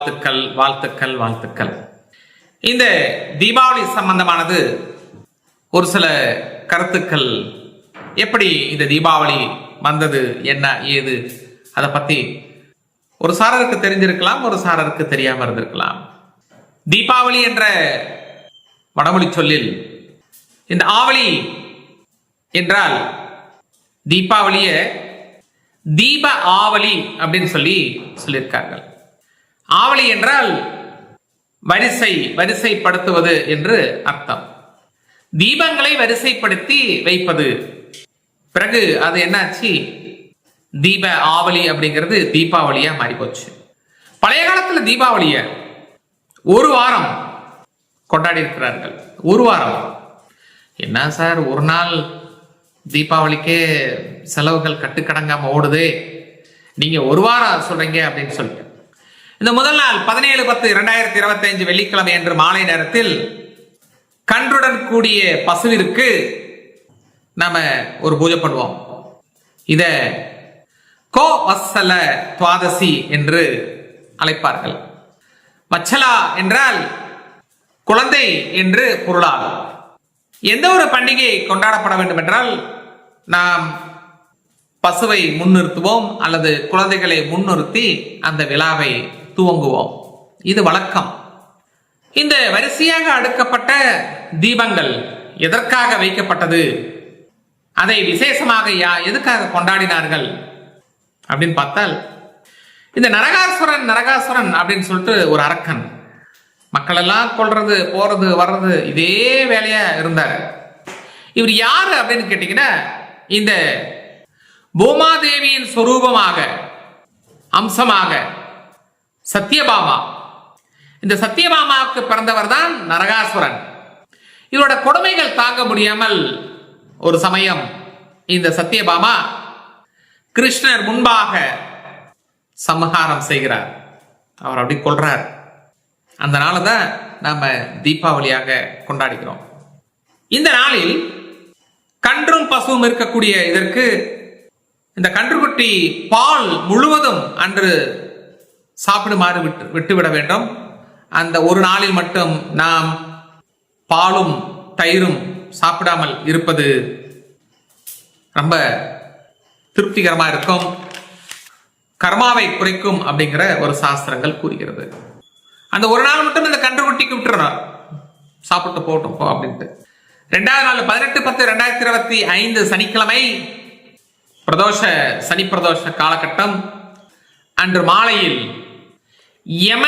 வாழ்த்துக்கள் வாழ்த்துக்கள் வாழ்த்துக்கள். இந்த தீபாவளி சம்பந்தமானது ஒரு சில கருத்துக்கள், எப்படி இந்த தீபாவளி வந்தது, என்ன ஏது, அதை பத்தி ஒரு சாரருக்கு தெரிஞ்சிருக்கலாம், ஒரு சாரருக்கு தெரியாம இருந்திருக்கலாம். தீபாவளி என்ற வடமொழி சொல்லில் இந்த ஆவளி என்றால் தீபாவளிய தீப ஆவளி அப்படின்னு சொல்லியிருக்கார்கள். ஆவளி என்றால் வரிசைப்படுத்துவது என்று அர்த்தம். தீபங்களை வரிசைப்படுத்தி வைப்பது. பிறகு அது என்னாச்சு, தீப ஆவளி அப்படிங்கிறது தீபாவளியா மாறி போச்சு. பழைய காலத்துல தீபாவளிய ஒரு வாரம் கொண்டாடி இருக்கிறார்கள். ஒரு வாரம். என்ன சார், ஒரு நாள் தீபாவளிக்கே செலவுகள் கட்டுக்கடங்காம ஓடுது, நீங்க ஒரு வாரம் சொல்றீங்க அப்படின்னு சொல்லிட்டு இந்த முதல் நாள் 17/10/2025 வெள்ளிக்கிழமை என்று மாலை நேரத்தில் கன்றுடன் கூடிய பசுவிற்கு நாம ஒரு பூஜை பண்ணுவோம். இத கோவத்சல துவாதசி என்று அழைப்பார்கள். வச்சலா என்றால் குழந்தை என்று பொருளாகும். எந்த ஒரு பண்டிகை கொண்டாடப்பட வேண்டும் என்றால் நாம் பசுவை முன்னிறுத்துவோம் அல்லது குழந்தைகளை முன்னிறுத்தி அந்த விழாவை துவங்குவோம். இது வழக்கம். இந்த வரிசையாக அடுக்கப்பட்ட தீபங்கள் எதற்காக வைக்கப்பட்டது, அதை விசேஷமாக எதுக்காக கொண்டாடினார்கள் அப்படின்னு பார்த்தால், இந்த நரகாசுரன் அப்படின்னு சொல்லிட்டு ஒரு அரக்கன் மக்கள் எல்லாம் கொல்றது போறது வர்றது இதே வேலையா இருந்தார். இவர் யாரு அப்படின்னு கேட்டீங்கன்னா, இந்த பூமாதேவியின் சொரூபமாக அம்சமாக சத்யபாமா, இந்த சத்யபாமாவுக்கு பிறந்தவர் தான் நரகாசுரன். இவரோட கொடுமைகள் தாங்க முடியாமல் ஒரு சமயம் இந்த சத்யபாமா கிருஷ்ணர் முன்பாக சம்ஹாரம் செய்கிறார். அவர் அப்படி கொல்றார். அந்த நாளை தான் நாம தீபாவளியாக கொண்டாடிக்கிறோம். இந்த நாளில் கன்றும் பசுவும் இருக்கக்கூடிய இதற்கு இந்த கன்றுக்குட்டி பால் முழுவதும் அன்று சாப்பிடுமாறு விட்டுவிட வேண்டும். அந்த ஒரு நாளில் மட்டும் நாம் பாலும் தயிரும் சாப்பிடாமல் இருப்பது ரொம்ப திருப்திகரமா இருக்கும், கர்மாவை குறைக்கும் அப்படிங்கிற ஒரு சாஸ்திரங்கள் கூறுகிறது. அந்த ஒரு நாள் மட்டும் இந்த கன்றுக்குட்டிக்கு விட்டுறணும், சாப்பிட்டு போட்டோம் போ அப்படின்ட்டு. 2வது நாள் 18/10/2025 சனிக்கிழமை சனி பிரதோஷ காலகட்டம். அன்று மாலையில் யம